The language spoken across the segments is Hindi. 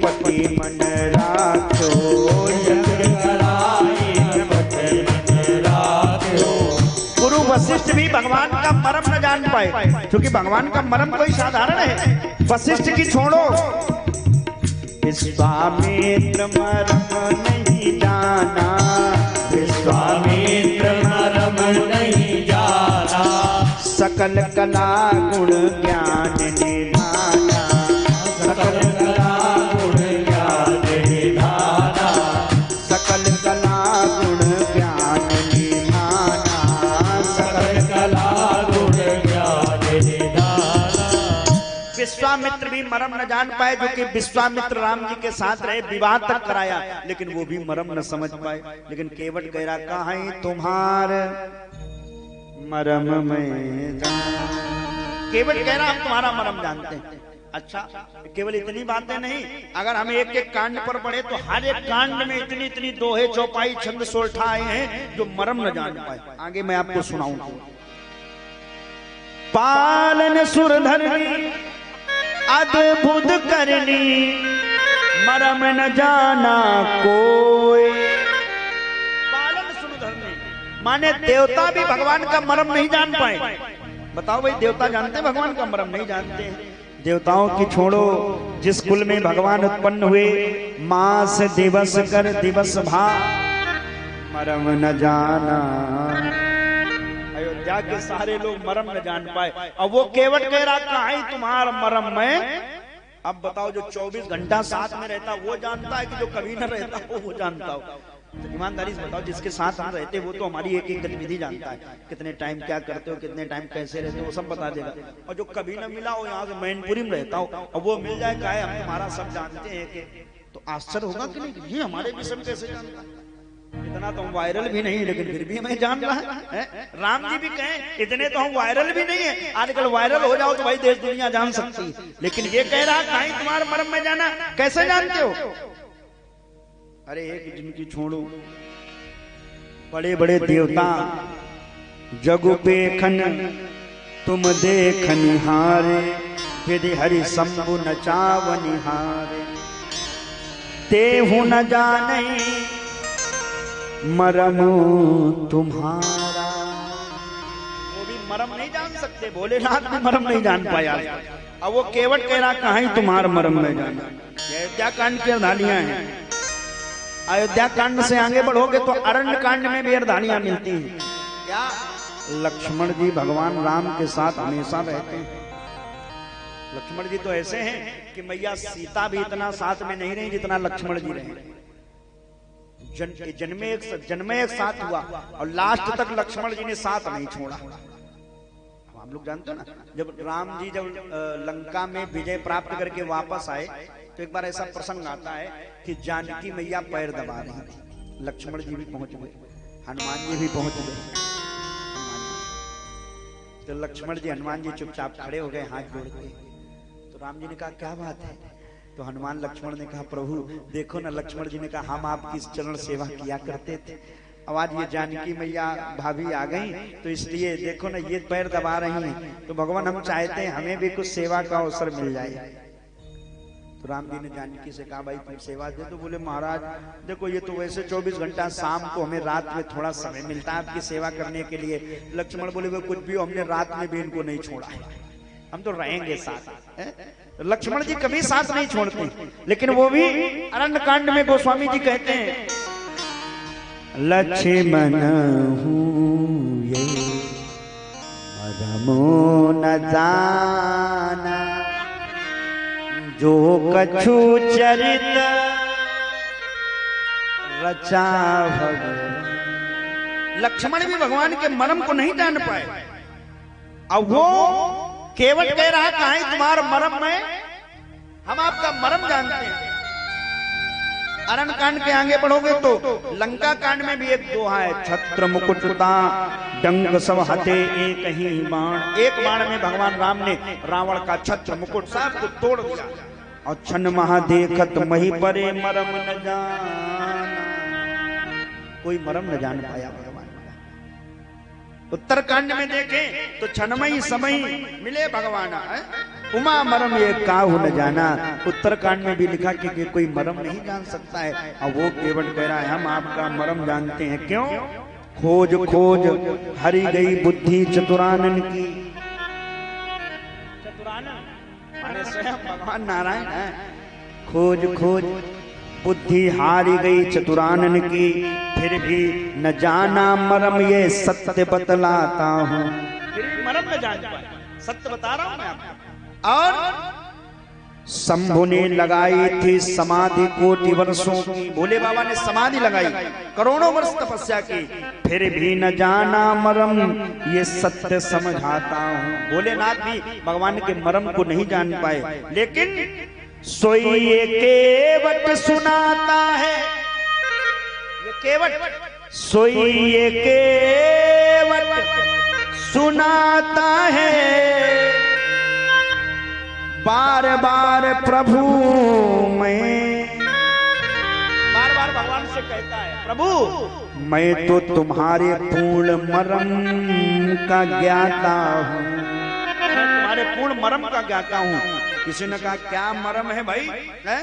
पति मन राखो, यज्ञ कराई पति मन राखो। गुरु वशिष्ठ भी भगवान का मर्म न जान पाए, क्योंकि भगवान का मर्म कोई साधारण है। वशिष्ठ की छोड़ो, विश्वामित्र मर्म नहीं जाना, विश्वामित्र मर्म नहीं जाना। सकल कला गुण ज्ञान निधाना, सकल कला गुण ज्ञान निधाना, सकल कला गुण ज्ञान निधाना, सकल कला गुण ज्ञान निधाना। विश्वामित्र भी मर्म न जान पाए, जो कि विश्वामित्र राम जी के साथ रहे, विवाह तक कराया, लेकिन वो भी मर्म न समझ पाए। लेकिन केवट कह रहा, कहां तुम्हार मर्म में जान। केवट कह रहा, हम तुम्हारा मर्म जानते हैं। अच्छा, केवल इतनी बातें नहीं, अगर हम एक एक कांड पर पढ़े तो हर एक कांड में इतनी इतनी दोहे चौपाई छंद सोल्ठा आए हैं जो मर्म न जान पाए। आगे मैं आपको सुनाऊंगा। पालन सुरधरनी अद्भुत करनी, मर्म न जाना कोई। पालन सुरधरनी माने देवता भी भगवान का मर्म नहीं जान पाए। बताओ भाई, देवता जानते भगवान का मर्म नहीं जानते। देवताओं की छोड़ो, जिस कुल में भगवान उत्पन्न हुए, मास दिवस कर दिवस भा, मर्म न जाना। अयोध्या के सारे लोग मर्म न जान पाए। अब वो केवट कह रहा, कहां तुम्हारा मर्म में। अब बताओ, जो 24 घंटा साथ में रहता वो जानता है कि जो कभी न रहता वो जानता हो। तो ईमानदारी से बताओ, जिसके साथ हम रहते वो तो हमारी एक एक गतिविधि जानता है, कितने टाइम क्या करते हो, कितने टाइम कैसे रहते हो, वो सब बता देगा। और जो कभी न मिला हो, यहाँ से मैनपुरी में रहता हो, और वो मिल जाए, कहे हम तुम्हारा सब जानते हैं कि, तो आश्चर्य होगा कि नहीं, ये हमारे विषय में कैसे जानता है। इतना तो हम वायरल भी नहीं, लेकिन फिर भी हमें जान रहा है। राम जी भी कहें, इतने तो हम वायरल भी नहीं है। आजकल वायरल हो जाओ तो भाई देश दुनिया जान सकती, लेकिन ये कह रहा, कहीं तुम्हारे मर्म में जाना, कैसे जानते हो। अरे एक जिनकी छोड़ो, बड़े बड़े देवता जगु पेखन तुम देखनिहारे, विधि हरि शंभु नचावनिहारे। तेहु न जाने मर्म तुम्हारा। वो भी मर्म नहीं जान सकते, भोलेनाथ भी मर्म नहीं जान पाया। अब वो केवट कह रहा, कहां तुम्हारा मर्म में जाना। अयोध्या कांड की अर्धालियां हैं। अयोध्या कांड से आगे बढ़ोगे तो अरण्य कांड में भी अर्धालियां मिलती हैं। क्या लक्ष्मण जी भगवान राम के साथ हमेशा रहते हैं। लक्ष्मण जी तो ऐसे हैं कि मैया सीता भी इतना साथ में नहीं रही जितना लक्ष्मण जी रहे। जन्मे एक साथ हुआ, और लास्ट तक लक्ष्मण जी ने साथ नहीं छोड़ा। हम लोग जानते हो ना, जब राम जी लंका में विजय प्राप्त करके वापस आए, तो एक बार ऐसा प्रसंग आता है कि जानकी मैया पैर दबा रही थी, लक्ष्मण जी भी पहुंच गए, हनुमान जी भी पहुंच गए। तो लक्ष्मण जी हनुमान जी चुपचाप खड़े हो गए हाथ जोड़ के। तो राम जी ने कहा, क्या बात है। तो हनुमान लक्ष्मण ने कहा, प्रभु देखो ना। लक्ष्मण जी ने कहा, हम आपकी चरण सेवा किया करते थे, अब आज ये जानकी मैया भाभी आ गई, तो इसलिए देखो ना ये पैर दबा रही हैं, तो भगवान हम चाहते हैं हमें भी कुछ सेवा का अवसर मिल जाए। तो राम जी ने जानकी से कहा, भाई तुम सेवा दे। तो बोले, महाराज देखो, ये तो वैसे 24 घंटा, शाम को हमें रात में थोड़ा समय मिलता है आपकी सेवा करने के लिए। लक्ष्मण बोले, वो कुछ भी, हमने रात में भी इनको नहीं छोड़ा है, हम तो रहेंगे साथ। लक्ष्मण जी कभी साथ नहीं छोड़ते, लेकिन वो भी अरण्य कांड में गोस्वामी जी कहते हैं, लक्ष्मण हूँ ये मरमो न जाना, जो कछु चरित रचा भगवान। लक्ष्मण भी भगवान के मर्म को नहीं जान पाए। अब वो केवट कह रहा, कहां तुम्हारा मर्म में, हम आपका मर्म जानते हैं। अरण्य कांड के आगे बढ़ोगे तो लंका कांड में भी एक दोहा है, छत्र मुकुटता डंग सब हते एक ही बाण। एक बाण में भगवान राम ने रावण का छत्र मुकुट सब को तोड़ दिया। और छन महा देखत मही परे मरम न जाना, कोई मरम न जान पाया भगवान। उत्तरकांड में देखें तो छनमयी समय मिले भगवान, उमा मरम ये काहू न जाना। उत्तरकांड में भी लिखा कि कोई मरम नहीं जान सकता है। अब वो केवट कह रहा है हम आपका मरम जानते हैं। क्यों? खोज खोज हरी गई बुद्धि चतुरानन की। चतुरानन माने स्वयं भगवान नारायण है। खोज खोज बुद्धि हारी गई चतुरानन की, फिर भी न जाना मरम ये सत्य बतलाता हूँ। फिर भी मरम न जान पाए, सत्य बता रहा हूं मैं आपको। और शंभु ने लगाई थी समाधि कोटि वर्षों की। भोले बाबा ने समाधि लगाई, करोड़ों वर्ष तपस्या की, फिर भी न जाना मरम ये सत्य समझाता हूं। भोलेनाथ भी भगवान के मरम को नहीं जान पाए, लेकिन सोई ये केवट सुनाता है। ये केवट सोई ये केवट सुनाता है, बार बार प्रभु मैं। बार बार भगवान से कहता है प्रभु मैं तो तुम्हारे पूर्ण मरम का ज्ञाता हूँ। मैं तुम्हारे पूर्ण मरम का ज्ञाता हूँ। किसी ने कहा क्या मरम है भाई है?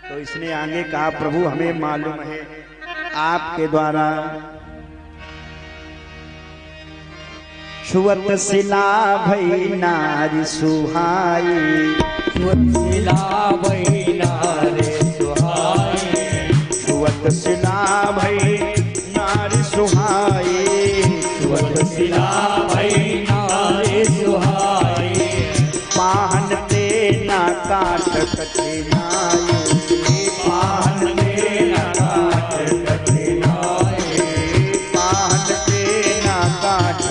तो इसने आगे कहा प्रभु हमें मालूम है आपके द्वारा छुअत शिला भई नारी सुहाई। छुअत शिला भई नारी सुहाई। छुअत शिला भई नारी सुहाई। छुअत शिला भई नारी सुहाई। पाहन ते ना काट कठिनाई। पाहन ते ना काट कठिनाई। पाहन ते ना काट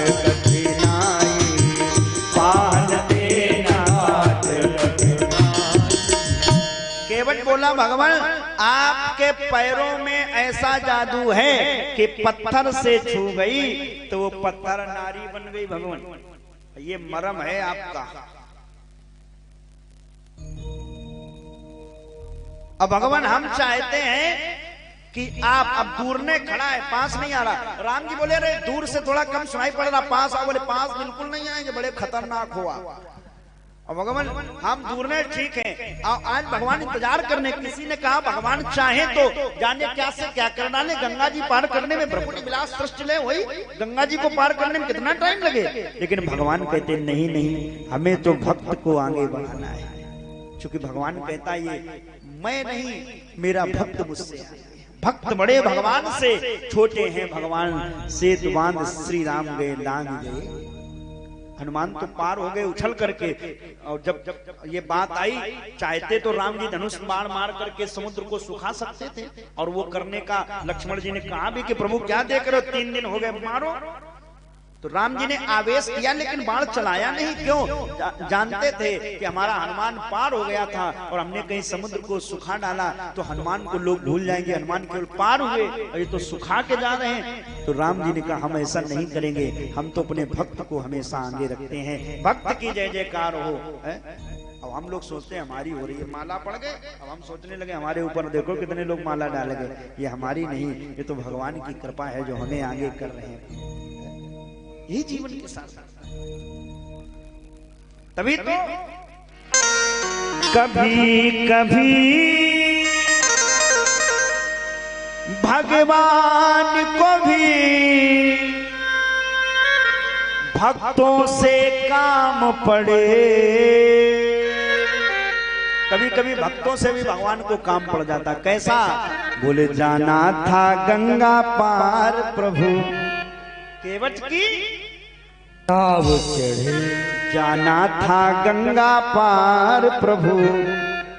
बोला भगवान आपके पैरों में ऐसा जादू है कि पत्थर से छू गई तो वो पत्थर नारी बन गई। भगवान ये मरम है आपका। अब भगवान हम चाहते हैं कि आप अब दूर ने खड़ा है, पास नहीं आ रहा। राम जी बोले रे दूर से थोड़ा कम सुनाई पड़ रहा, पास आओ। बोले पास बिल्कुल नहीं आएंगे, बड़े खतरनाक हुआ। और भगवान हम दूर ने ठीक है। आज भगवान इंतजार करने। किसी ने कहा भगवान चाहे तो जाने क्या से क्या करना ले, गंगा जी पार करने में भ्रकुटी विलास सृष्टि ले वही गंगा जी को पार करने में कितना टाइम लगे। लेकिन भगवान कहते नहीं नहीं, हमें तो भक्त को आगे बढ़ाना है। क्योंकि भगवान कहता ये मैं नहीं, मेरा भक्त मुझसे। भक्त बड़े भगवान से, छोटे हैं भगवान से। बांध श्री राम गए लांग गए। हनुमान तो पार हो गए उछल करके। और जब ये बात आई, चाहते तो राम जी धनुष बाण मार करके समुद्र को सुखा सकते थे, और वो करने का लक्ष्मण जी ने कहा भी कि प्रभु क्या देख रहे हो, 3 दिन हो गए, मारो। तो राम जी ने आवेश किया लेकिन बाण चलाया नहीं। क्यों? जानते थे कि हमारा हनुमान पार हो गया था और हमने कहीं समुद्र को सुखा डाला तो हनुमान को लोग भूल जाएंगे। हनुमान केवल पार हुए और ये तो सुखा के जा रहे हैं। तो राम जी ने कहा हम ऐसा नहीं करेंगे, हम तो अपने भक्त को हमेशा आगे रखते हैं। भक्त की जय जयकार हो। अब हम लोग सोचते हैं हमारी हो रही है, माला पड़ गए। अब हम सोचने लगे हमारे ऊपर देखो कितने लोग माला डाल गए। ये हमारी नहीं, ये तो भगवान की कृपा है जो हमें आगे कर रहे हैं। यही जीवन के साथ। तभी तो कभी कभी भगवान को भी भक्तों से काम पड़े। कभी कभी भक्तों से भी भगवान को काम पड़ जाता। कैसा? बोले जाना था गंगा पार प्रभु केवट की नाव चढ़े। जाना था गंगा पार प्रभु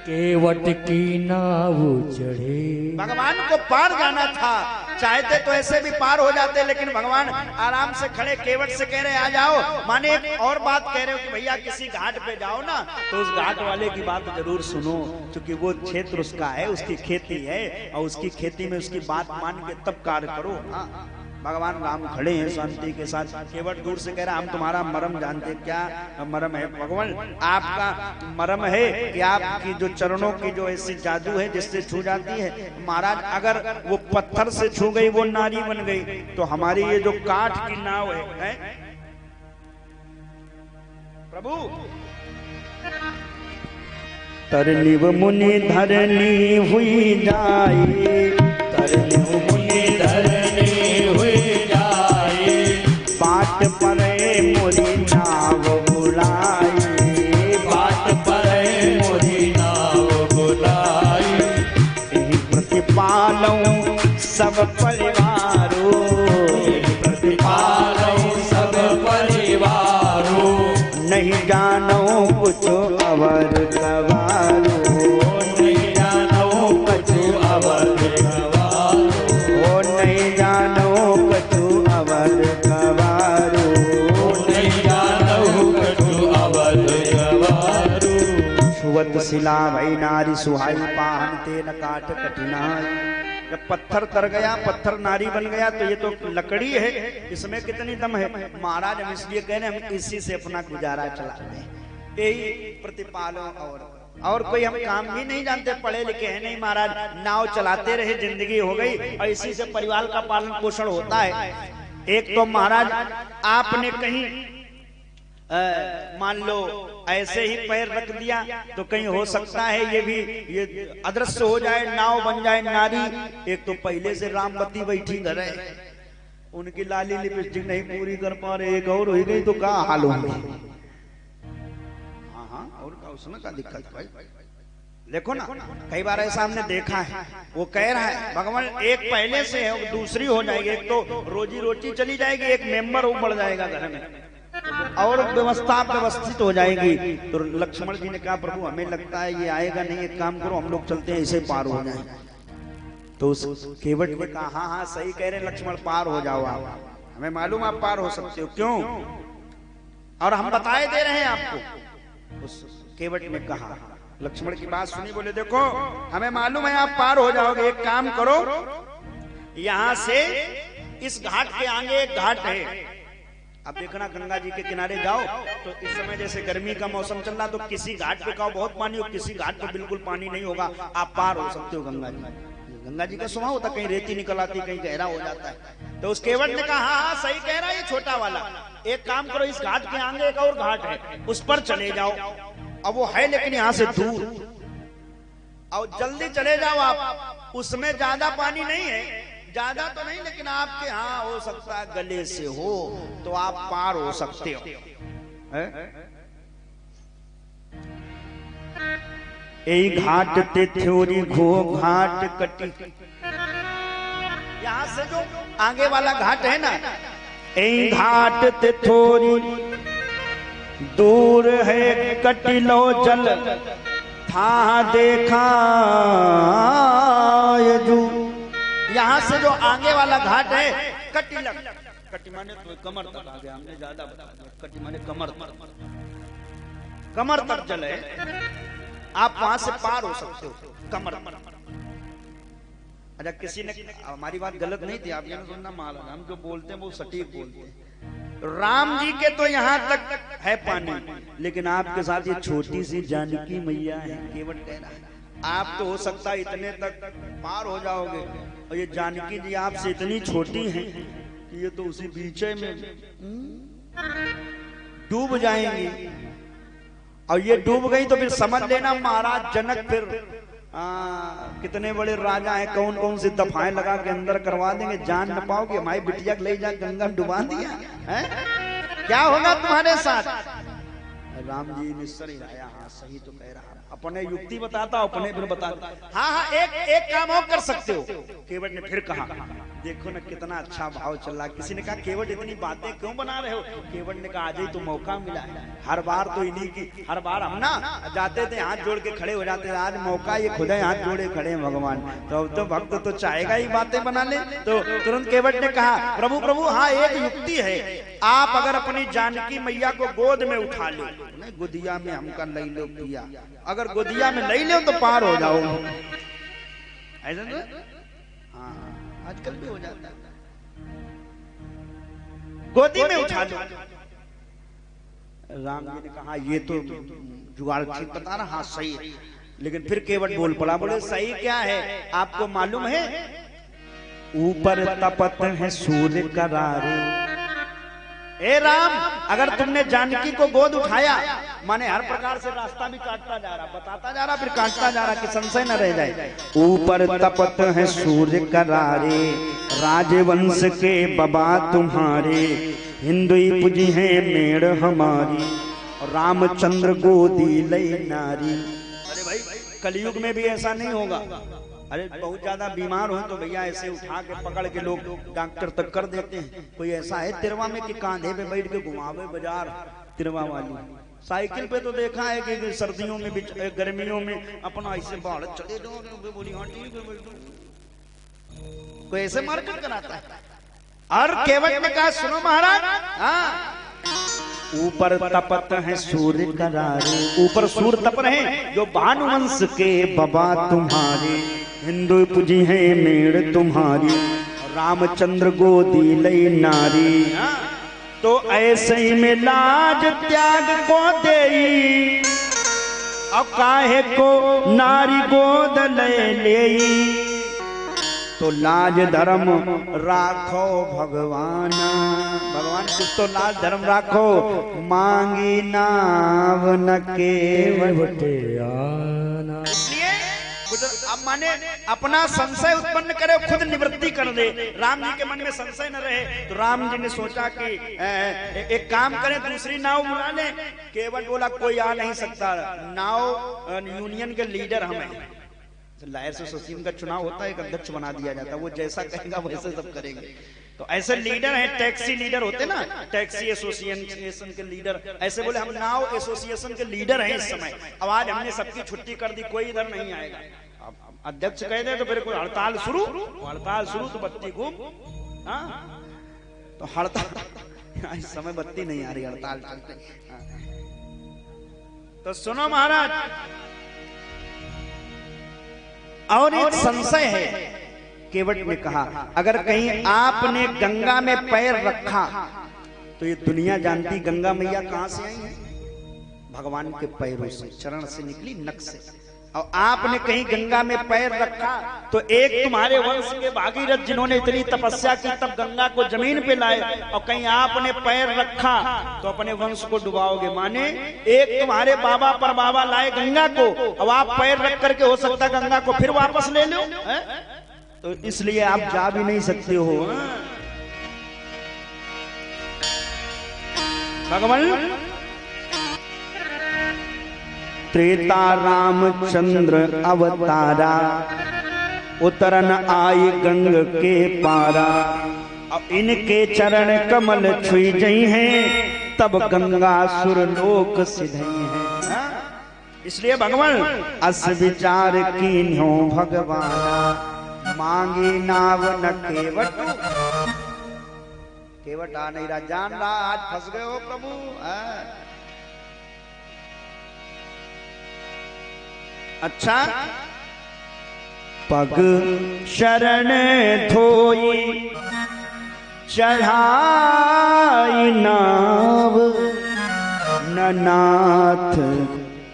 केवट की नाव चढ़े। भगवान को पार जाना था, चाहते तो ऐसे भी पार हो जाते, लेकिन भगवान आराम से खड़े केवट से कह रहे आ जाओ। माने एक और बात कह रहे हो कि भैया किसी घाट पे जाओ ना, तो उस घाट वाले की बात जरूर सुनो, क्योंकि वो क्षेत्र उसका है, उसकी खेती है, और उसकी खेती में उसकी बात मान के तब कार्य करो। भगवान राम खड़े हैं शांति के साथ। केवट दूर से कह रहा हम तुम्हारा मरम जानते। क्या मरम है? भगवान आपका मरम है कि आपकी जो चरणों की जो ऐसी जादू है जिससे छू जाती है। महाराज अगर वो पत्थर से छू गई वो नारी बन गई, तो हमारी ये जो काठ की नाव है प्रभु तरनिव मुनि धरनी हुई जाए, तरनिव मुनि धरनी हुई जाए, बाट परे मोरी नाव बुलाई, बाट परे मोरी नाव बुलाई, यही प्रतिपालऊं सब परिवारों, प्रतिपालऊं सब परिवारों, नहीं जानो कुछ अवर गवारो, नहीं जानो कुछ अवर गवारो, नहीं जानो कुछ अवर गवारो, नहीं जानो कुछ अवर गवारो। सुवत शिला भई नारी सुहाई, पाहन तेन काट कठिनाई। जब पत्थर तर गया, पत्थर नारी बन गया, तो ये तो लकड़ी है, इसमें कितनी दम है। महाराज हम इसलिए कह रहे हैं हम इसी से अपना गुजारा चलाते हैं, यही प्रतिपालन। और कोई हम काम भी नहीं जानते, पढ़े लिखे हैं नहीं महाराज, नाव चलाते रहे जिंदगी हो गई, और इसी से परिवार का पालन पोषण होता है। एक तो महाराज आपने कहीं मान लो ऐसे ही पैर रख दिया तो कहीं हो सकता है ये अदृश्य हो जाए, नाव बन जाए नारी। एक तो पहले से रामवती बैठी घर है, उनकी लाली लिपस्टिक नहीं पूरी कर पा रहे, एक और हो गई तो क्या हाल होंगे। हाँ और क्या उसमें क्या दिक्कत भाई, देखो ना कई बार ऐसा हमने देखा है। वो कह रहा है भगवान एक पहले से है, दूसरी हो जाएगी, एक तो रोजी रोटी चली जाएगी, एक मेंबर वो बढ़ जाएगा घर में, और व्यवस्था व्यवस्थित हो जाएगी। तो लक्ष्मण जी ने कहा प्रभु हमें लगता है ये आएगा नहीं, एक काम करो हम लोग चलते हैं, इसे पार हो जाए। तो उस केवट ने कहा हाँ हाँ सही कह रहे लक्ष्मण, पार हो जाओ आप, हमें मालूम आप पार हो सकते हो, क्यों और हम बताए दे रहे हैं आपको। उस केवट ने कहा, लक्ष्मण की बात सुनी, बोले देखो हमें मालूम है आप पार हो जाओगे, एक काम करो यहां से इस घाट के आगे एक घाट है, अब देखना गंगा जी के किनारे जाओ तो इस समय जैसे गर्मी का मौसम चल रहा तो किसी घाट पे का बहुत पानी हो, किसी घाट पे बिल्कुल पानी नहीं होगा, आप पार हो सकते हो गंगा जी। गंगा जी का स्वभाव होता, कहीं रेती निकल आती, कहीं गहरा हो जाता है। तो उस केवट ने कहा हाँ सही कह रहा है ये छोटा वाला, एक काम करो इस घाट के आगे एक और घाट है, उस पर चले जाओ। अब वो है लेकिन यहाँ से दूर, और जल्दी चले जाओ आप, उसमें ज्यादा पानी नहीं है, ज्यादा तो नहीं लेकिन आपके यहाँ हो सकता है गले से हो, तो आप पार हो सकते हो। यही घाट ते थ्योरी घो घाट कटी, यहाँ से जो आगे वाला घाट है ना, यही घाट ते थोड़ी दूर है, कटिलो जल था देखा यजू। यहाँ से जो आगे वाला घाट है कटिलक, कटि माने तो कमर तक आ गया, हमने ज्यादा बता दिया, कटि माने कमर तक जल है, आप वहां से पार हो सकते हो कमर। अच्छा किसी ने, हमारी बात गलत नहीं थी, आप ये सुनना महाराज, हम जो बोलते हैं वो सटीक बोलते हैं। राम जी के तो यहाँ तक है पानी, लेकिन आपके साथ ये छोटी सी जानकी मैया है, केवट कह रहा है आप तो हो सकता है इतने तक पार हो जाओगे, और ये जानकी जी आपसे इतनी छोटी हैं कि ये तो उसी बीचे में डूब जाएंगी, और ये डूब गई तो फिर समझ लेना महाराज जनक फिर कितने बड़े राजा हैं, कौन कौन सी दफाएं लगा के अंदर करवा देंगे, जान न पाओगे। हमारी बिटिया ले जा गंगा डुबा दिया है, क्या होगा तुम्हारे साथ। राम जी ने सर हिलाया, हाँ सही तो कह रहा, अपने युक्ति बताता अपने फिर बताता। हाँ हाँ एक काम और कर सकते हो। केवट ने फिर कहा, देखो ना कितना अच्छा भाव चल रहा। किसी ने कहा केवट इतनी बातें क्यों बना रहे हो। केवट ने कहा आज ही तो मौका मिला है, हर बार तो इन्हीं की, हर बार हम ना जाते थे हाथ जोड़ के खड़े हो जाते थे, आज मौका ये खुद हाथ जोड़े खड़े हैं भगवान, तो अब तो भक्त तो चाहेगा ही बातें बना ले। तो तुरंत केवट ने कहा प्रभु प्रभु हाँ एक युक्ति है, आप अगर अपनी जानकी मैया को गोद में उठा लो, गोदिया में हमका ले लो पिया, अगर गोदिया में ले लो तो पार हो जाओ। ऐसा तो हाँ आजकल भी हो जाता है, गोदी में उठा लो। राम जी ने कहा ये तो जुगाड़ ठीक बता रहा, हाँ सही है। लेकिन फिर केवट बोल पड़ा, बोले सही क्या है आपको मालूम है, ऊपर तपत है सूर्य करारे, ए राम, अगर तुमने जानकी को गोद उठाया, माने हर प्रकार से रास्ता भी काटता जा रहा, बताता जा रहा, फिर काटता जा रहा कि संशय न रह जाए। ऊपर तपत है सूर्य करारे, राजवंश के बाबा तुम्हारे, हिंदुई पूजी है मेड़ हमारी, और रामचंद्र गोदी लई नारी। अरे भाई, कलयुग में भी ऐसा नहीं होगा। अरे बहुत ज्यादा बीमार हो तो भैया ऐसे उठा के पकड़ के लोग डॉक्टर तक कर देते हैं। कोई ऐसा है तिरवा में कि कांधे पे बैठ के घुमावे बाजार, तिरवा वाली साइकिल पे तो देखा है कि सर्दियों में गर्मियों में अपना ऐसे बाढ़ चले जाओ, बोली हाँ ठीक है, कोई ऐसे मार्केट कराता है। और केवट ने कहा सुनो महाराज, हाँ ऊपर तपत है सूर्य करारे, ऊपर सूर्य तप रहे जो भानुवंश के बाबा तुम्हारे, हिंदू पूजी है मेड़ तुम्हारी, रामचंद्र गोदी लई नारी। तो ऐसे ही में लाज त्याग को देई, और काहे को नारी गोद ले, तो लाज धर्म राखो भगवान, भगवान कुछ तो लाज धर्म राखो, मांगी नाव न केवटे आना। इसलिए अब माने अपना संशय उत्पन्न करे, खुद निवृत्ति कर दे। राम जी के मन में संशय न रहे, तो राम जी ने सोचा कि एक काम करें, दूसरी नाव बुला ले। केवट बोला कोई आ नहीं सकता, नाव यूनियन के लीडर हम हैं। लायर एसोसिएशन का चुनाव होता है, एक अध्यक्ष बना दिया जाता है, वो जैसा कहेगा वैसे सब करेंगे। तो ऐसे लीडर हैं, टैक्सी लीडर होते ना, टैक्सी एसोसिएशन के लीडर। ऐसे बोले हम नाव एसोसिएशन के लीडर हैं इस समय, अब आज हमने सबकी छुट्टी कर दी, कोई इधर नहीं आएगा। अध्यक्ष कह दे तो फिर कोई हड़ताल शुरू, तो बत्ती खूब, तो हड़ताल इस समय बत्ती नहीं आ रही, हड़ताल चलते। तो सुनो महाराज, और एक संशय है। केवट ने कहा अगर कहीं आपने गंगा में पैर रखा तो ये दुनिया जानती गंगा मैया कहां से आई है, भगवान के पैरों से, चरण से निकली, नख से। और आपने कहीं गंगा में पैर रखा तो एक तुम्हारे वंश के भागीरथ जिन्होंने इतनी तपस्या की तब गंगा को जमीन पे लाए, और कहीं आपने पैर रखा तो अपने वंश को डुबाओगे। माने एक तुम्हारे बाबा पर बाबा लाए गंगा को, अब आप पैर रख करके हो सकता गंगा को फिर वापस ले लो, तो इसलिए आप जा भी नहीं सकते हो। भगवान त्रेता रामचंद्र अवतारा, उतरन आई गंग के पारा, अब इनके चरण कमल छुई जई हैं, तब गंगा सुर लोक सिधई हैं। इसलिए भगवान अस विचार कीन्हो भगवाना, मांगी नाव न केवट। केवट आ नहीं रहा, जान रहा आज फंस गए हो प्रभु। अच्छा, पग शरण धोई चढ़ाई नाव, ननाथ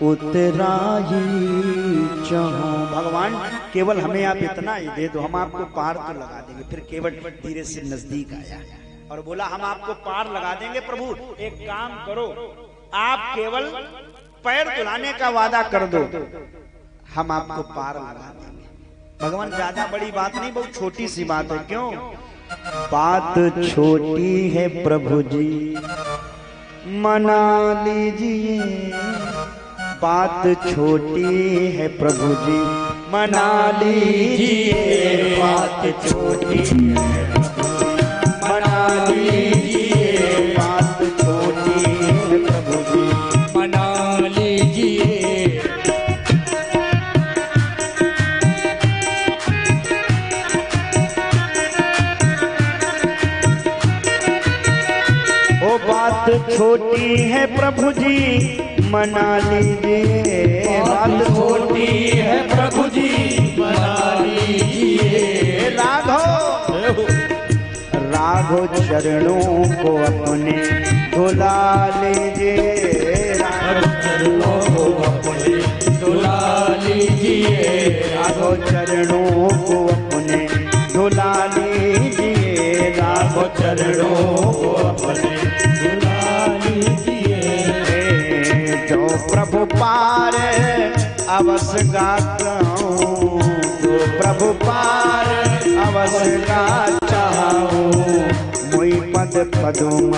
उतराई चहो। भगवान केवल हमें आप इतना ही दे दो, हम आपको पार तो लगा देंगे। फिर केवट धीरे से नजदीक आया और बोला हम आपको पार लगा देंगे प्रभु, एक काम करो, आप केवल पैर दुलाने का वादा कर दो, हम आपको पार लगा देंगे। भगवान ज्यादा बड़ी बात नहीं, बहुत छोटी सी बात है। क्यों? बात छोटी है प्रभु जी, मना लीजिए। बात छोटी है प्रभु जी, मना लीजिए। बात छोटी है मना लीजिए। बात छोटी है प्रभु जी, मना लीजिए। बात छोटी है प्रभु जी, मना लीजिए। बात छोटी है प्रभु जी, मना लीजिए। राघव राघव चरणों को अपने धुला लीजिए। राघव चरणों को अपने धुला लीजिए। राघव चरणों को अपने धुला लीजिए। राघव चरणों को अपने अवस गाता हूँ तो प्रभु पार अवस गा चाहूँ मोहि पद पदुम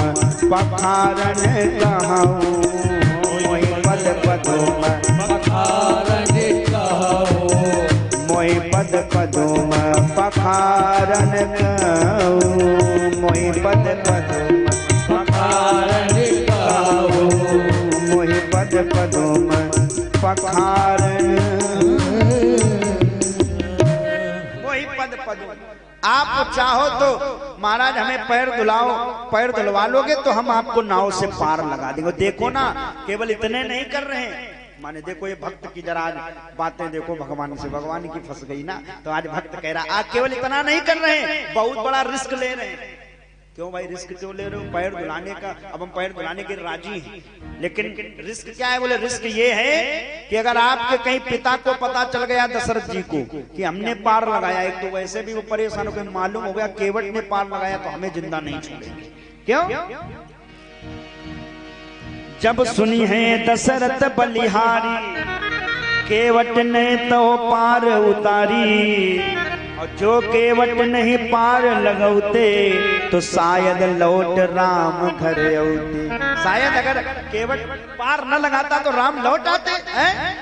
पखारन कहूँ मोहि पद पदुम पखारन कहूँ मोहि पद पदुम पखारन कहूँ मोहि पद पदुम पखारन कहूँ मोहि पद पदुम पखारन मोहि पद पदुम। आप चाहो तो महाराज हमें पैर धुलाओ, पैर धुलवा लोगे तो हम आपको नाव से पार लगा देंगे। देखो ना केवल इतने नहीं कर रहे हैं, माने देखो ये भक्त की जरा आज बातें देखो भगवान से, भगवान की फंस गई ना, तो आज भक्त कह रहा आज केवल इतना नहीं कर रहे हैं, बहुत बड़ा रिस्क ले रहे हैं। क्यों भाई रिस्क क्यों ले रहे हो? पैर धुलाने का, अब हम पैर धुलाने के राजी हैं, लेकिन रिस्क क्या है? बोले रिस्क ये है कि अगर आपके कहीं पिता को पता चल गया दशरथ जी को कि हमने पार लगाया, एक तो वैसे भी वो परेशान हो गए, मालूम हो गया केवट ने पार लगाया तो हमें जिंदा नहीं छोड़ेंगे। क्यों? जब सुनी है दशरथ बलिहारी केवट ने तो पार उतारी, और जो केवट नहीं पार लगौते तो शायद लौट राम घर औते। शायद अगर केवट पार न लगाता तो राम लौट आते हैं।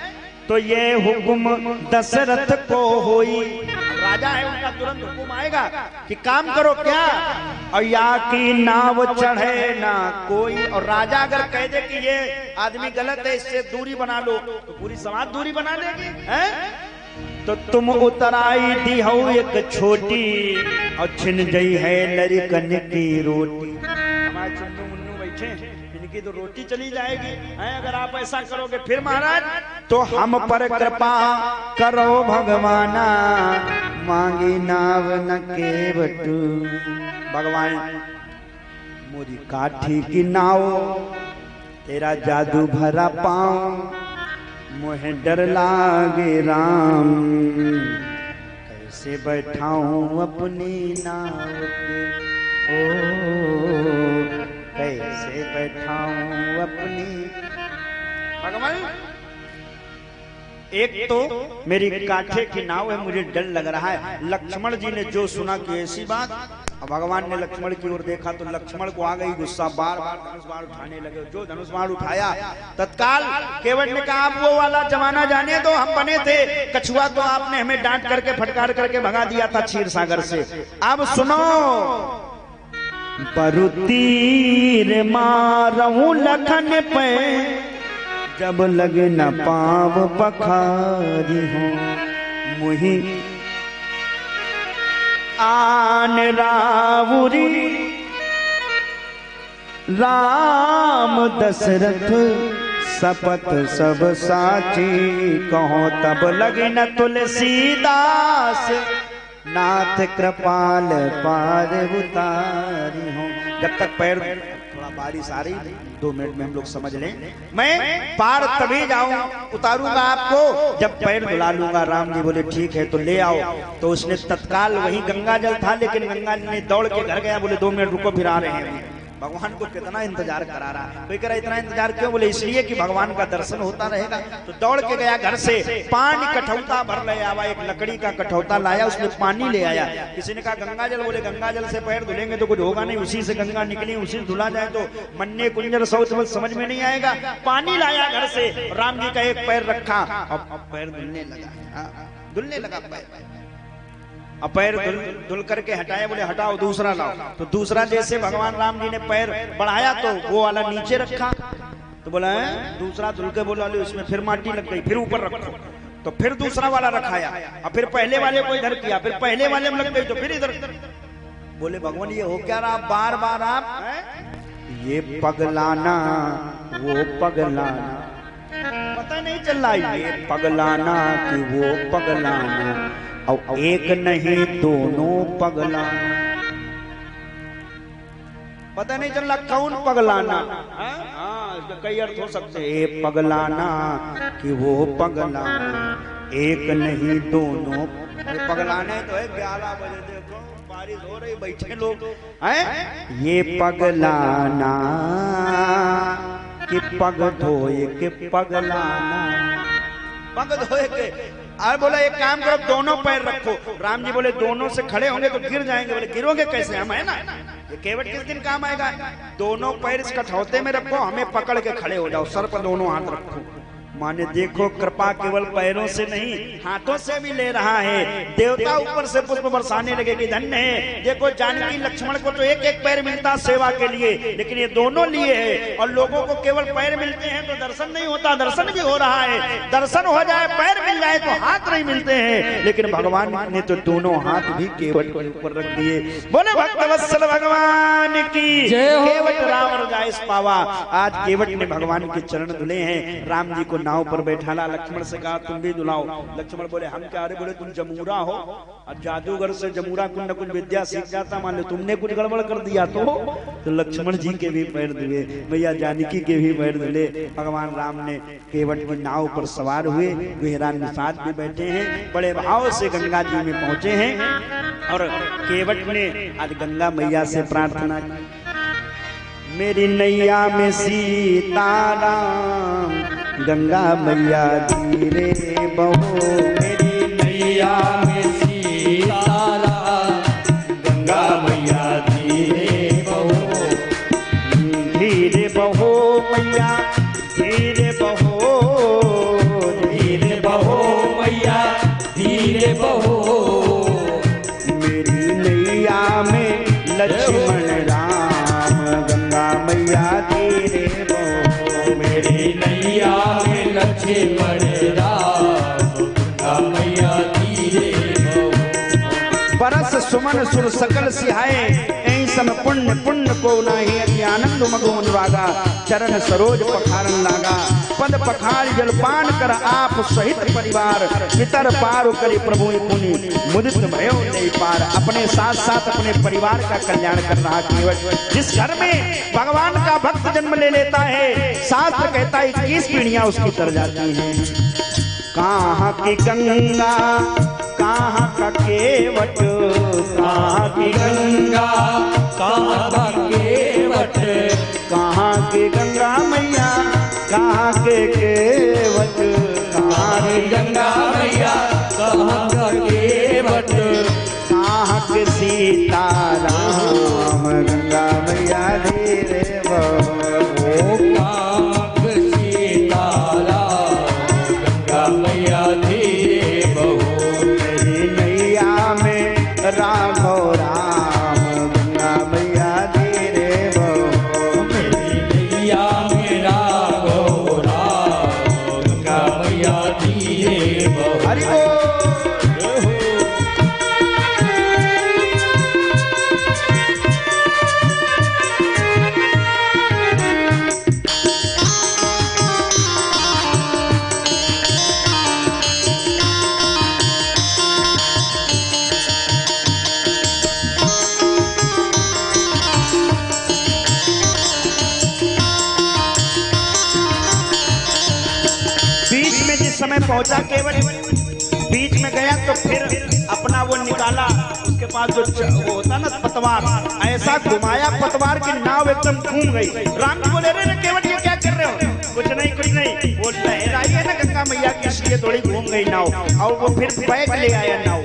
तो ये हुक्म दशरथ को होई, राजा है उनका तुरंत हुक्म आएगा कि काम करो क्या, और या की नाव चढ़े ना कोई। और राजा अगर कह दे कि ये आदमी गलत है इससे दूरी बना लो तो पूरी समाज दूरी बना लेगी, हैं? तो तुम उतराई दी हो एक छोटी और छिन गई है लड़कन की रोटी। हमारे चुन्नू मुन्नू बैठे इनकी तो रोटी चली जाएगी, हैं? अगर आप ऐसा करोगे फिर महाराज तो हम पर कृपा करो भगवाना, मांगी नाव न केवट। भगवान मोरी काठी की नाव तेरा जादू भरा पाँव, मुझे डर लागे राम कैसे बैठाऊं अपनी नाव पे, ओ कैसे बैठाऊं अपनी। भगवान एक तो मेरी काठे की नाव है, मुझे डर लग रहा है। लक्ष्मण जी ने जो सुना कि ऐसी बात, अब भगवान ने लक्ष्मण की ओर देखा तो लक्ष्मण को आ गई गुस्सा, बार बार धनुष बाण उठाने लगे। जो धनुष बाण उठाया तत्काल केवट ने कहा आप वो वाला जमाना जाने दो, हम बने थे कछुआ तो आपने हमें डांट करके फटकार करके भगा दिया था क्षीर सागर से। अब सुनो बरुतीर मारूं लखन पे, जब लगे न पाव पखारी हो मुही आन रावुरी। राम दशरथ सपत सब साची, कहो तब लगे न तुलसीदास, नाथ कृपाल पार उतारी हो। जब तक पैर थोड़ा बारिश आ रही 2 मिनट में हम लोग समझ लें, मैं पार तभी जाऊं उतारूंगा आपको जब पैर धुला लूंगा। राम जी बोले ठीक है तो ले आओ। तो उसने तत्काल वही गंगा जल था, लेकिन गंगा जल ने दौड़ के घर गया, बोले 2 मिनट रुको फिर आ रहे हैं। भगवान को कितना इंतजार करा रहा है। कोई कह रहा इतना इंतजार क्यों? बोले इसलिए कि भगवान का दर्शन होता रहेगा। तो दौड़ के गया घर से, पानी कठौता भर ले आवा, एक लकड़ी का कठौता लाया, उसमें पानी ले आया। किसी ने कहा गंगा जल, बोले गंगा जल से पैर धुलेंगे तो कुछ होगा नहीं, उसी से गंगा निकली उसी से धुला जाए तो मन्ने कुंजर शौच समझ में नहीं आएगा। पानी लाया घर से, राम जी का एक पैर रखा, अब पैर धुलने लगा पैर। अब पैर धुल करके हटाया, बोले हटाओ दूसरा लाओ। तो दूसरा जैसे भगवान राम जी ने पैर बढ़ाया तो वो वाला नीचे रखा, तो बोला दूसरा धुल के बोला उसमें फिर माटी लग गई, फिर ऊपर रखो। तो फिर दूसरा वाला रखाया, और फिर पहले वाले को इधर किया, फिर पहले वाले में लग गई तो फिर इधर। बोले भगवान ये हो क्या रहा बार बार आप? ये पगलाना वो पगलाना, पता नहीं चल रहा ये पगलाना कि वो पगलाना, और एक नहीं दोनों पगलाना। पता नहीं चल रहा कौन पगलाना। हाँ कई अर्थ हो सकते हैं, पगलाना कि वो पगलाना, एक नहीं दोनों। पगलाने तो है 11 बजे, देखो बारिश हो रही, बैठे लोग हैं। ये पगलाना कि पग धोए के पगलाना, पंख धोए के। और बोला एक काम करो, दोनों पैर रखो। राम जी बोले दोनों से खड़े होंगे तो गिर जाएंगे। बोले गिरोगे कैसे, हम है ना, ये केवट किस दिन काम आएगा। दोनों पैर इस कठौते में रखो, हमें पकड़ के खड़े हो जाओ, सर पर दोनों हाथ रखो। माने देखो कृपा केवल पैरों से नहीं हाथों से भी ले रहा है। देवता ऊपर से पुष्प बरसाने लगे कि धन्य है। देखो जानकी लक्ष्मण को तो एक एक पैर मिलता सेवा के लिए, लेकिन ये दोनों लिए है। और लोगों को केवल पैर मिलते हैं तो दर्शन नहीं होता, दर्शन भी हो रहा है। दर्शन हो जाए पैर मिल जाए तो हाथ नहीं मिलते हैं, लेकिन भगवान ने तो दोनों हाथ भी केवट के ऊपर रख दिए। बोले भक्तवत्सल भगवान की केवट रावण जाए पावा। आज केवट ने भगवान के चरण धुले हैं। राम जी को नाव पर बैठाला, लक्ष्मण से कहा तुम भी धुलाओ। लक्ष्मण बोले हम क्या, अरे बोले तुम जमूरा हो और जादूगर से जमूरा कुछ न कुछ विद्या सीख जाता, मान लो तुमने कुछ गड़बड़ कर दिया तो लक्ष्मण जी के भी पैर धुले, मैया जानकी के भी पैर धुले। भगवान राम ने केवट की नाव पर सवार हुए, वीरान साथ भी बैठे हैं, बड़े भाव से गंगा जी में पहुंचे हैं। और केवट ने आज गंगा मैया से प्रार्थना की, मेरी नैया में सीताराम गंगा मैया धीरे बहो। मेरी नैया में सीताराम गंगा मैया धीरे बहो। धीरे बहो मैया धीरे बहो, धीरे बहो मैया धीरे बहो। मेरी नैया में लक्ष्मण राम गंगा मैया धीरे बहो। मेरी नैया में लक्ष्मण राम गंगा मैया धीरे बहो। बरस सुमन सुर सकल सिहाए, ऐ सम पुण्य पुण्य को नाही। अति आनंद मगो अनुरागा, चरण सरोज पखारन लागा। पद पखार जलपान कर आप सहित परिवार, पितर पार करी प्रभु पुनि मुदित भयो नहीं पार। अपने साथ साथ अपने परिवार का कल्याण कर रहा केवट। जिस घर में भगवान का भक्त जन्म ले लेता है, शास्त्र कहता है 21 पीढ़ियां उसकी तर जाती हैं। कहाँ की गंगा कहाँ का केवट, कहाँ की गंगा कहाँ का केवट। कहाँ की गंगा मैया कहाँ के केवट, कहाँ की गंगा मैया कहाँ का केवट। कहाँ के सीताराम गंगा मैया धीरे बहो। कहाँ के सीताराम गंगा मैया धीरे बहो। मेरी नैया में राघव राम गंगा मैया धीरे बहो। मेरी नैया में राघव राम गंगा मैया धीरे बहो। हरि बोल। समय पहुंचा केवट, बीच में गया तो फिर अपना वो निकाला, उसके पास जो वो होता ना पतवार, ऐसा घुमाया पतवार की नाव एकदम घूम गई। राम जी बोले रे केवट ये क्या कर रहे हो। कुछ नहीं वो लहर आई है ना गंगा मैया की, इसलिए थोड़ी घूम गई नाव। और वो फिर बैग ले आया नाव,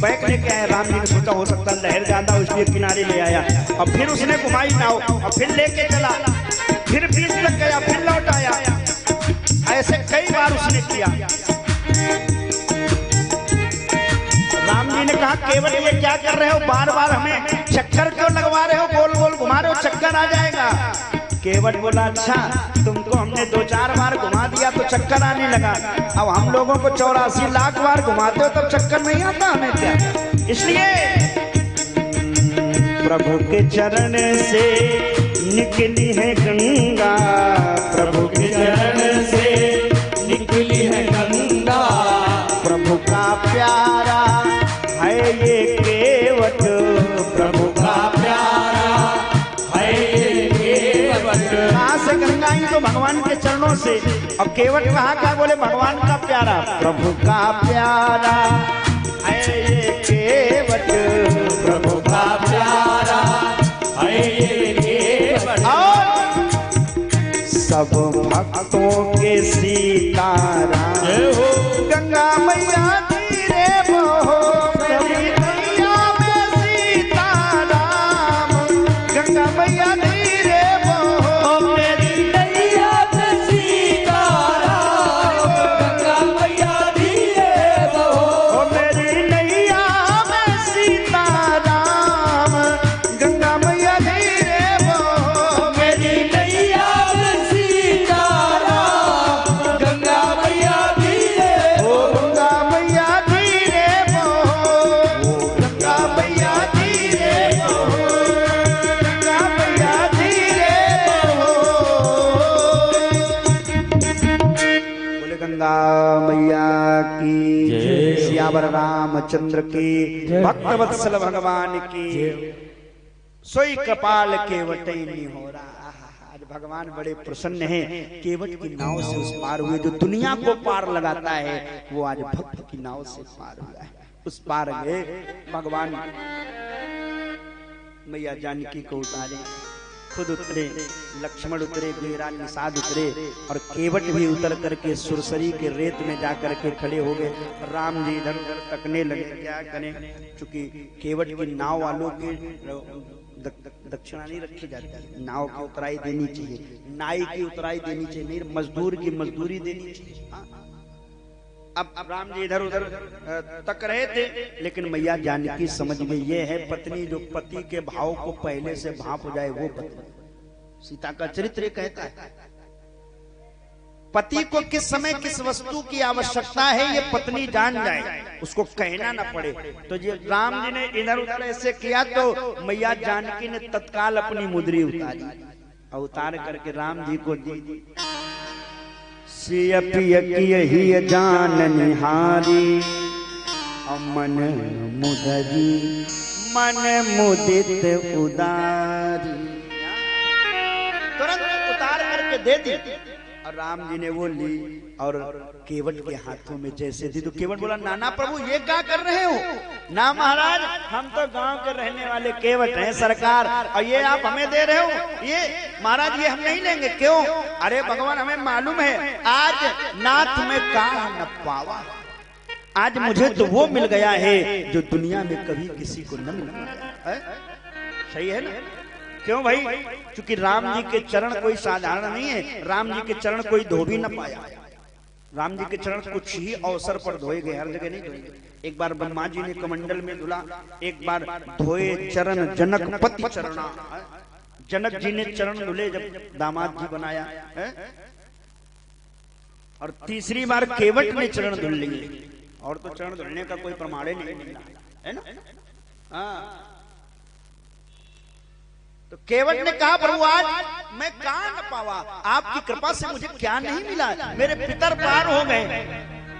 बैग लेके आया। राम जी ने सोचा हो सकता लहर ज्यादा इसलिए किनारे ले आया। और फिर उसने घुमाई नाव और फिर लेके चला, फिर बीच लग गया, फिर लौट आया। ऐसे कई बार उसने किया। राम जी ने कहा केवट ये क्या कर रहे हो, बार बार हमें चक्कर क्यों लगवा रहे हो, गोल गोल घुमा रहे हो, चक्कर आ जाएगा। केवट बोला अच्छा तुमको हमने 2-4 बार घुमा दिया तो चक्कर आने लगा, अब हम लोगों को 84 लाख बार घुमाते हो तब चक्कर नहीं आता हमें क्या। इसलिए प्रभु के चरण से निकली है गंगा, प्रभु के चरण से निकली है गंगा। प्रभु का प्यारा है ये केवट, प्रभु का प्यारा है ये केवट। कहाँ से गंगा आई तो भगवान के चरणों से। और केवट कहाँ का, बोले भगवान का प्यारा, प्रभु का प्यारा है ये केवट, प्रभु का प्यारा है ये केवट। और सब भक्तों के सीताराम सियावर रामचंद्र की, भक्त वत्सल भगवान की, सोई कपाल केवट हो रहा। आज भगवान बड़े प्रसन्न हैं, केवट की नाव से उस पार हुए। जो दुनिया को पार लगाता है वो आज भक्त की नाव से पार हुआ है। उस पार गए भगवान, मैया जानकी को उतारे, खुद उतरे, लक्ष्मण उतरे, गुहेरा निषाद उतरे और केवट भी उतर करके सुरसरी के रेत में जाकर के खड़े हो गए। राम जी इधर उधर तकने लगे, क्या करें, चूंकि केवट की नाव वालों की दक्षिणा नहीं रखी जाती है, नाव की उतराई देनी चाहिए, नाई की उतराई देनी चाहिए, नहीं मजदूर की मजदूरी देनी चाहिए। अब राम जी इधर उधर तक रहे थे, लेकिन मैया जानकी समझ गई ये है पत्नी जो पति के भाव को पहले से भाप हो जाए वो पत्नी। सीता का चरित्र कहता है पति को किस समय किस वस्तु की आवश्यकता है ये पत्नी जान जाए, उसको कहना ना पड़े। तो ये राम जी ने इधर उधर ऐसे किया तो मैया जानकी ने तत्काल अपनी मुद्री उतारी और उतार करके राम जी को दी। सिय पिय कियहि जान निहारी, मन मुदरी मन मुदित उदारी। तुरंत उतार करके दे दी और राम जी ने वो ली और केवट के हाथों में जैसे दी तो केवट बोला, नाना प्रभु ये क्या कर रहे हो? ना महाराज, हम तो गांव के रहने वाले केवट हैं सरकार, और ये आप हमें दे रहे हो? ये महाराज ये हम नहीं लेंगे। क्यों? अरे भगवान हमें मालूम है आज नाथ में कहा न पावा, आज मुझे तो वो मिल गया है जो दुनिया में कभी किसी को न मिला। सही है ना? क्यों भाई? क्योंकि राम जी के चरण कोई साधारण नहीं है, राम जी के चरण कोई धो भी न पाया। राम जी के चरण कुछ ही अवसर पर धोए गए, हर जगह नहीं धोए। एक बार ब्रह्मा जी ने कमंडल में धुला, एक बार धोए चरण जनकपति चरणा, जनक जी ने चरण धुले जब दामाद जी बनाया है, और तीसरी बार केवट ने चरण धुल लिए। और तो चरण धुलने का कोई प्रमाण नहीं मिला है ना? हाँ, तो केवट ने कहा प्रभु आज मैं कहां न पावा, आपकी कृपा से मुझे क्या नहीं मिला, मेरे पितर पार हो गए,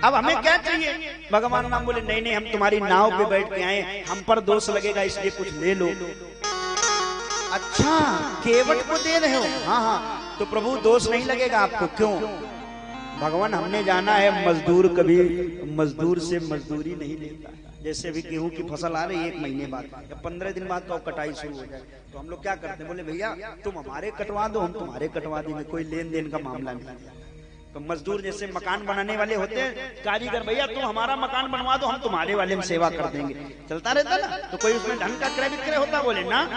अब हमें क्या चाहिए? भगवान राम बोले नहीं नहीं, हम तुम्हारी नाव पे बैठ के आए, हम पर दोष लगेगा इसलिए कुछ ले लो। अच्छा केवट को दे रहे हो? हाँ हाँ, तो प्रभु दोष नहीं लगेगा आपको। क्यों? भगवान हमने जाना है मजदूर कभी मजदूर से मजदूरी नहीं लेता। जैसे भी गेहूं की फसल आ रही है 1 महीने बाद या 15 दिन बाद तो कटाई शुरू हो जाए, तो हम लोग क्या करते हैं, बोले भैया तुम हमारे कटवा दो, हम तुम्हारे कटवा देंगे, कोई लेन देन का मामला नहीं। तो मजदूर जैसे मकान बनाने वाले होते हैं, कारीगर भैया तुम हमारा मकान बनवा दो, हम तुम्हारे वाले में सेवा कर देंगे, चलता रहता ना। तो कोई उसमें ढंग का क्रय विक्रय होता? बोले ना।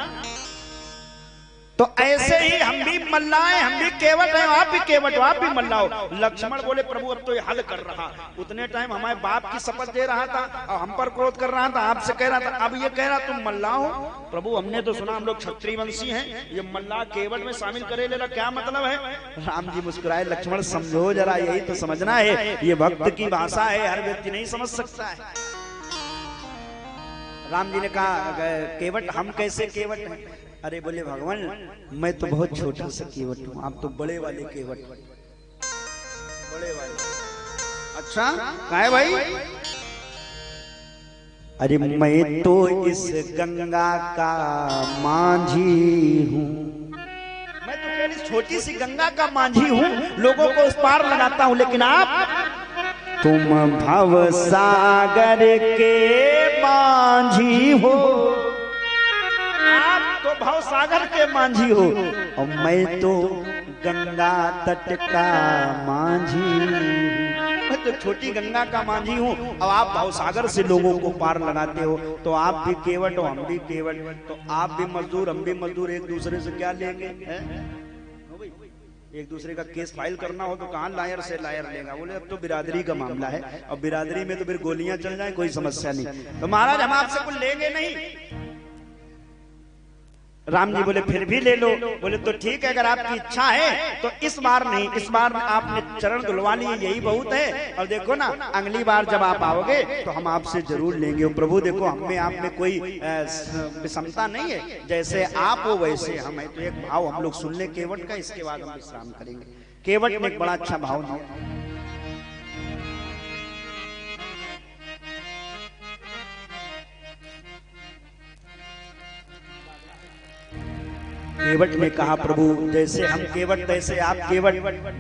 तो ऐसे ही हम भी मल्लाह हैं, हम भी केवट हैं, आप भी केवट हो, आप भी मल्लाह हो। लक्ष्मण बोले प्रभु अब तो ये हल कर रहा, उतने टाइम हमारे बाप की शपथ दे रहा था और हम पर क्रोध कर रहा था, आपसे कह रहा था, अब ये कह रहा तुम मल्लाह हो। प्रभु हमने तो सुना हम लोग क्षत्रिय वंशी हैं, ये मल्लाह केवट में शामिल करे ले रहा, क्या मतलब है? राम जी मुस्कुराए, लक्ष्मण समझो जरा, यही तो समझना है, ये भक्त की भाषा है, हर व्यक्ति नहीं समझ सकता है। राम जी ने कहा केवट हम कैसे केवट हैं? अरे बोले भगवान मैं तो बहुत छोटा सा केवट हूँ, आप तो बड़े वाले केवट, बड़े वाले। अच्छा कहाँ है भाई? अरे मैं तो इस गंगा का मांझी हूँ, मैं तो केवल इस छोटी सी गंगा का मांझी हूँ, लोगों को उस पार लगाता हूँ, लेकिन आप तुम भव सागर के मांझी हो, तो भव सागर के मांझी हो, और मैं तो गंगा तट का मांझी, मैं तो छोटी गंगा का मांझी हूँ, अब आप भव सागर से लोगों को पार लगाते हो। तो आप भी केवट हो, हम भी केवट, तो आप भी मजदूर हम भी मजदूर, एक दूसरे से क्या लेंगे? एक दूसरे का केस फाइल करना हो तो कहाँ लायर से लायर लेगा? बोले अब तो बिरादरी का मामला है, और बिरादरी में तो फिर गोलियां चल जाए कोई समस्या नहीं। तो महाराज हम आपसे कुछ लेंगे नहीं। राम जी बोले फिर भी ले लो। बोले तो ठीक है, अगर आपकी इच्छा है तो इस बार नहीं, इस बार आपने चरण धुलवा लिए यही बहुत है, और देखो ना अगली बार जब आप आओगे तो हम आपसे जरूर लेंगे। प्रभु देखो हमें आप में कोई विषमता नहीं है, जैसे आप हो वैसे हम है। तो एक भाव हम लोग सुन ले केवट का, इसके बाद हम विश्राम करेंगे। केवट ने एक बड़ा अच्छा भाव दिया। केवट ने कहा प्रभु जैसे हम केवट तैसे आप केवट,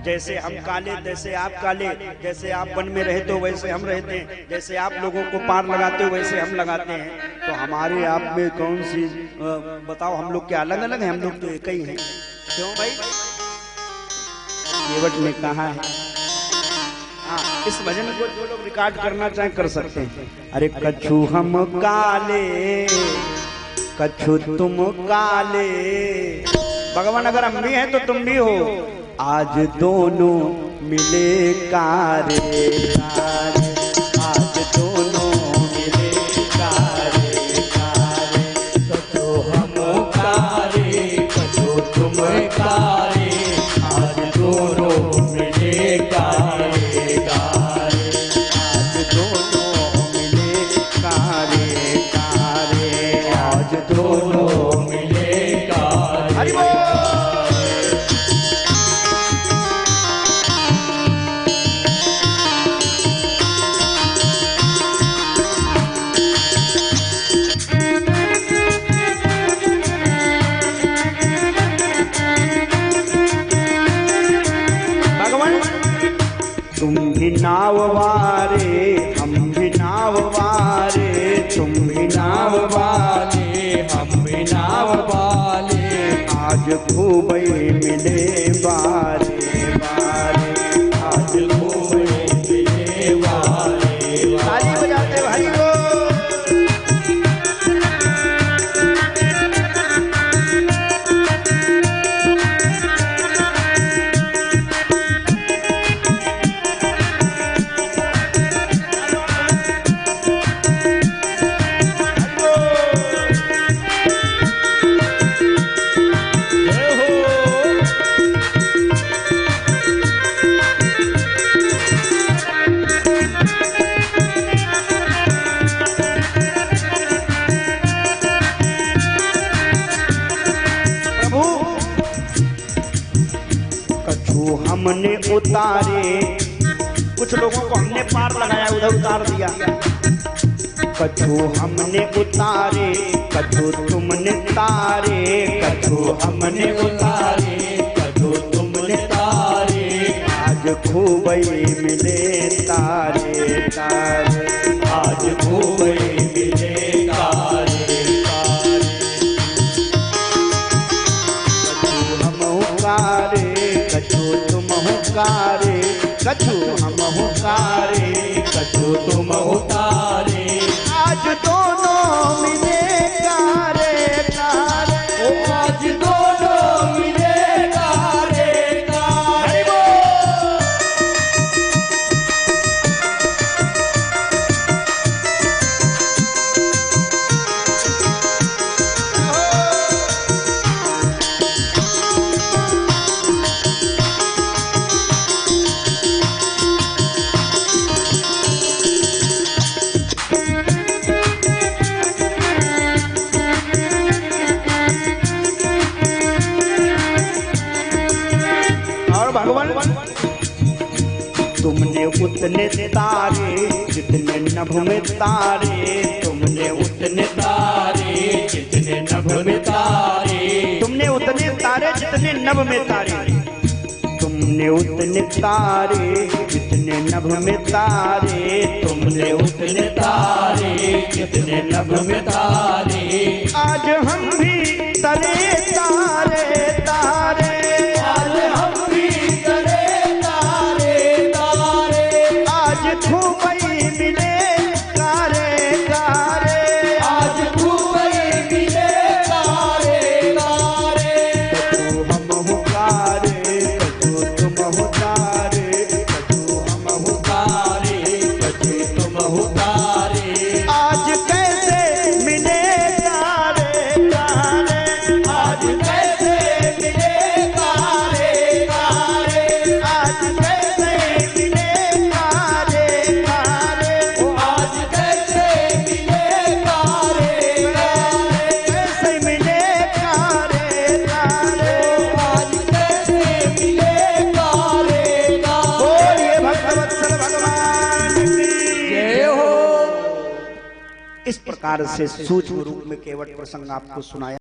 जैसे हम काले तैसे आप काले, जैसे आप वन में रहते हो वैसे हम रहते हैं, जैसे आप लोगों को पार लगाते हो वैसे हम लगाते हैं, तो हमारे आप में कौन सी बताओ, हम लोग क्या अलग अलग हैं? हम लोग तो एक ही हैं। क्यों भाई? केवट ने कहा है। हाँ, इस भजन को जो लोग रिकॉर्ड करना चाहें कर सकते हैं। अरे कछु हम काले कछु तुम काले, भगवान अगर हम भी हैं तो तुम भी हो, आज दोनों मिले कारे कारे, आज दोनों मिले कारे कारे, कछु हम कारे कछु तुम कारे, आज दोनों मिले कारे कारे, आज दोनों मिले कारे कारे, आज दोनों मिले कारे। हरि बोल। तुम भी नाव वारे हम भी नाव वारे, तुम भी नाव वाले हम भी नाव वाले, आज खूब मिले बारे बारे, आज खूब मिले बारे। ताली बजाते भाई को। हमने उतारे, कुछ लोगों को हमने पार लगाया उधर उतार दिया। कछु हमने उतारे कछु तुमने तारे, कछु हमने उतारे कछु तुमने तारे, आज खूब मिले तारे तारे, आज खूब मिले तारे तारे, कछु हम उतारे कछु तुम हुकारे, कछु हम हुकारे कछु तुम हुकारे, आज दोनों मिले कारे कारे, ओ आज दोनों मिले कारे कारे। भगवान तुमने उतने तारे जितने नभ में तारे, तुमने उतने तारे जितने नभ में तारे, तुमने उतने तारे जितने नभ में तारे, तुमने उतने तारे जितने नभ में तारे, तुमने उतने तारे जितने नभ में तारे, आज हम भी तरे तारे तारे, आज हम भी तरे तारे तारे, आज खूब मिले कारे कारे, आज खूब मिले कारे कारे, कछु हम हुकारे कछु तुम हुकारे, कछु हम हुकारे कछु तुम हुकारे, आज कैसे मिले कारे कारे, आज कैसे मिले कारे कारे, आज कैसे मिले कारे कारे, ओ आज कैसे मिले कारे कारे, कैसे मिले कारे कारे, आज कैसे मिले कारे कारे। बोलिए भक्तवत्सल भगवान की जय हो। इस प्रकार से सूक्ष्म रूप में केवट प्रसंग आपको सुनाया।